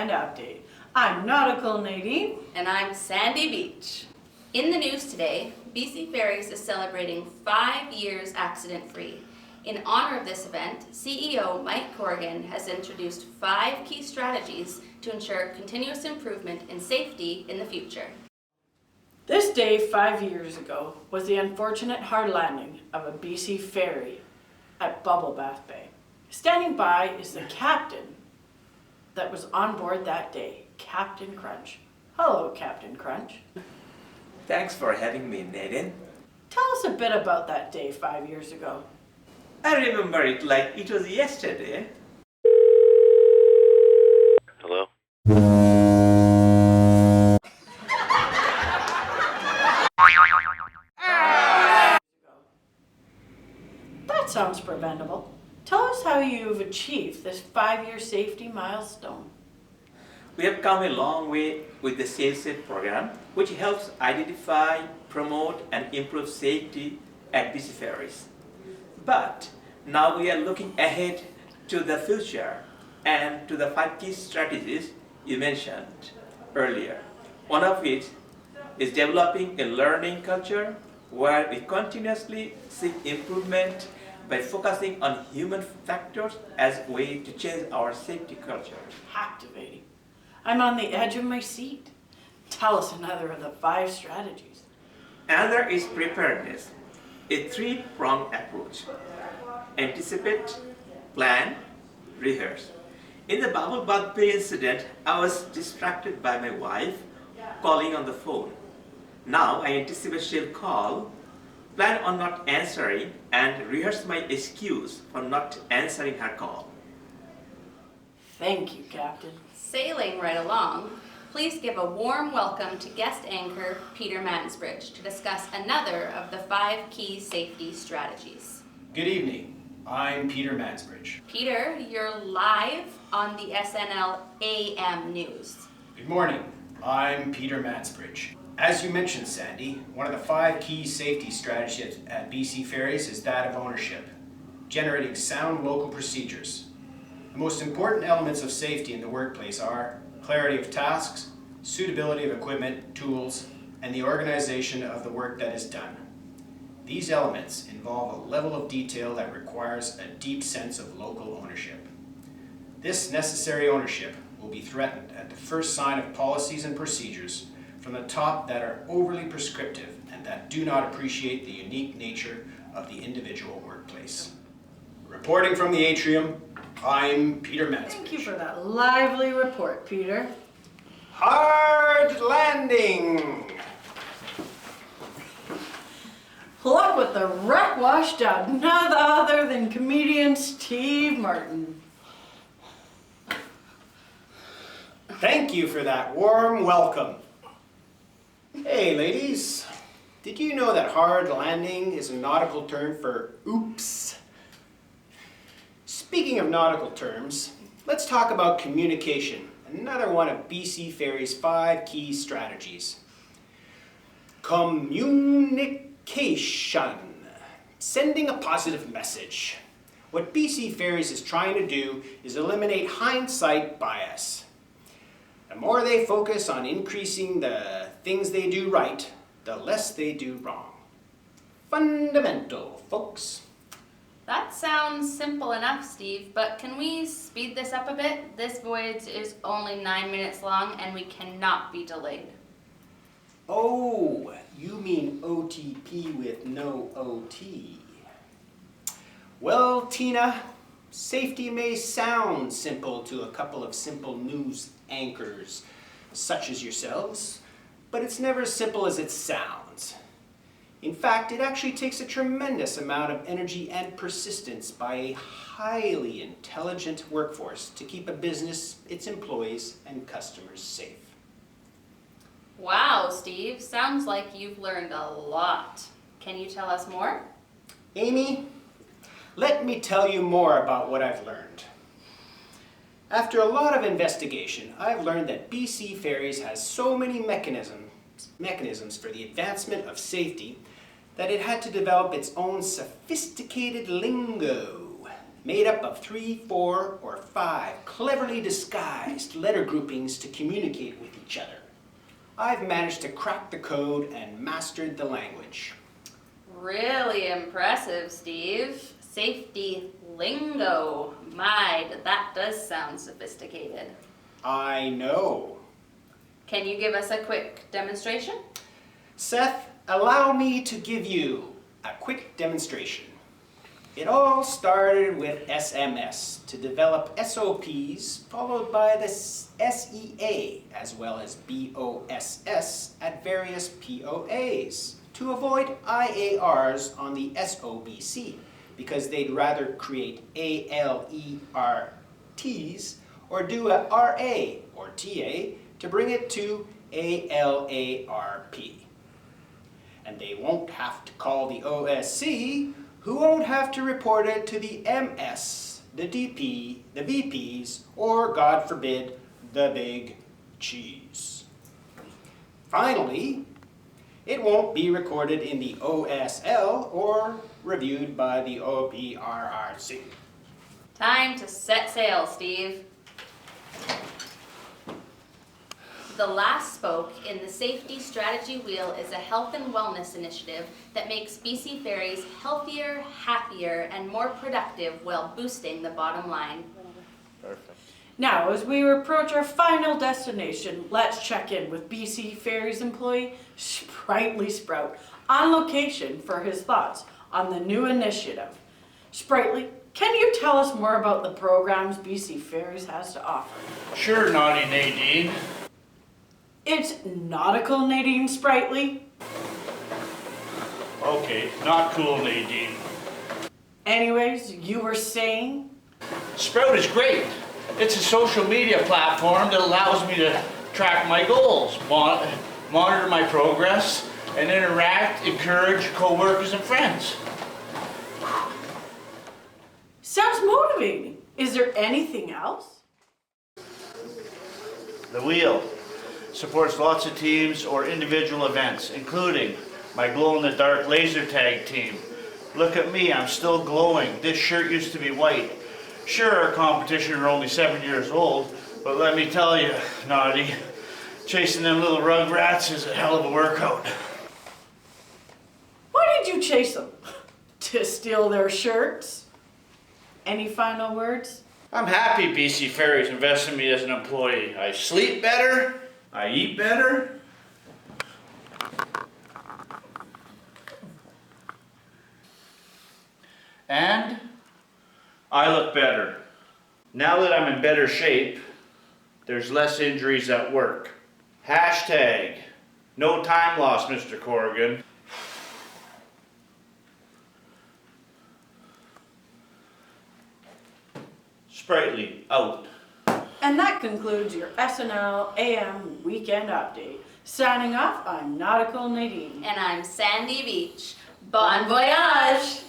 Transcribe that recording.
Weekend Update. I'm Nautical Nadine. And I'm Sandy Beach. In the news today, BC Ferries is celebrating 5 years accident-free. In honor of this event, CEO Mike Corrigan has introduced 5 key strategies to ensure continuous improvement in safety in the future. This day 5 years ago was the unfortunate hard landing of a BC ferry at Bubble Bath Bay. Standing by is the captain that was on board that day, Captain Crunch. Hello, Captain Crunch. Thanks for having me, Nadine. Tell us a bit about that day 5 years ago. I remember it like it was yesterday. Hello? That sounds preventable. Tell us how you've achieved this 5-year safety milestone. We have come a long way with the Safe program, which helps identify, promote, and improve safety at BC Ferries. But now we are looking ahead to the future and to the 5 key strategies you mentioned earlier. One of which is developing a learning culture where we continuously seek improvement by focusing on human factors as a way to change our safety culture. Captivating. I'm on the edge of my seat. Tell us another of the 5 strategies. Another is preparedness, a 3-pronged approach. Anticipate, plan, rehearse. In the Bubble Bath Bay incident, I was distracted by my wife calling on the phone. Now I anticipate she'll call, plan on not answering, and rehearse my excuse for not answering her call. Thank you, Captain. Sailing right along, please give a warm welcome to guest anchor Peter Mansbridge to discuss another of the 5 key safety strategies. Good evening. I'm Peter Mansbridge. Peter, you're live on the SNL AM news. Good morning. I'm Peter Mansbridge. As you mentioned, Sandy, one of the 5 key safety strategies at BC Ferries is that of ownership, generating sound local procedures. The most important elements of safety in the workplace are clarity of tasks, suitability of equipment, tools, and the organization of the work that is done. These elements involve a level of detail that requires a deep sense of local ownership. This necessary ownership will be threatened at the first sign of policies and procedures from the top that are overly prescriptive and that do not appreciate the unique nature of the individual workplace. Reporting from the atrium, I'm Peter Mansbridge. Thank you for that lively report, Peter. Hard landing! Look what the wreck washed up, none other than comedian Steve Martin. Thank you for that warm welcome. Hey ladies, did you know that hard landing is a nautical term for oops? Speaking of nautical terms, let's talk about communication, another one of BC Ferries' 5 key strategies. Communication, sending a positive message. What BC Ferries is trying to do is eliminate hindsight bias. The more they focus on increasing the things they do right, the less they do wrong. Fundamental, folks. That sounds simple enough, Steve, but can we speed this up a bit? This voyage is only 9 minutes long and we cannot be delayed. Oh, you mean OTP with no OT. Well, Tina, safety may sound simple to a couple of simple news anchors such as yourselves, but it's never as simple as it sounds. In fact, it actually takes a tremendous amount of energy and persistence by a highly intelligent workforce to keep a business, its employees, and customers safe. Wow, Steve, sounds like you've learned a lot. Can you tell us more? Amy, let me tell you more about what I've learned. After a lot of investigation, I've learned that BC Ferries has so many mechanisms for the advancement of safety that it had to develop its own sophisticated lingo. made up of 3, 4, or 5 cleverly disguised letter groupings to communicate with each other. I've managed to crack the code and mastered the language. Really impressive, Steve. Safety lingo. My, that does sound sophisticated. I know. Can you give us a quick demonstration? Seth, allow me to give you a quick demonstration. It all started with SMS to develop SOPs, followed by the SEA as well as BOSS at various POAs to avoid IARs on the SOBC because they'd rather create ALERTs or do a RA or TA to bring it to ALARP. And they won't have to call the OSC, who won't have to report it to the MS, the DP, the VPs, or, God forbid, the big cheese. Finally, it won't be recorded in the OSL or reviewed by the OPRRC. Time to set sail, Steve. The last spoke in the Safety Strategy Wheel is a health and wellness initiative that makes BC Ferries healthier, happier, and more productive while boosting the bottom line. Perfect. Now, as we approach our final destination, let's check in with BC Ferries employee Sprightly Sprout on location for his thoughts on the new initiative. Sprightly, can you tell us more about the programs BC Ferries has to offer? Sure, Naughty Nadine. It's nautical, Nadine Sprightly. Okay, not cool, Nadine. Anyways, you were saying? Sprout is great. It's a social media platform that allows me to track my goals, monitor my progress, and interact, encourage coworkers and friends. Sounds motivating. Is there anything else? The Wheel supports lots of teams or individual events, including my glow-in-the-dark laser tag team. Look at me, I'm still glowing. This shirt used to be white. Sure, our competition are only 7 years old, but let me tell you, Naughty, chasing them little rugrats is a hell of a workout. Why did you chase them? To steal their shirts? Any final words? I'm happy BC Ferries invested in me as an employee. I sleep better, I eat better. And I look better. Now that I'm in better shape, there's less injuries at work. Hashtag, no time lost, Mr. Corrigan. Sprightly, out. And that concludes your SNL AM weekend update. Signing off, I'm Nautical Nadine. And I'm Sandy Beach. Bon voyage!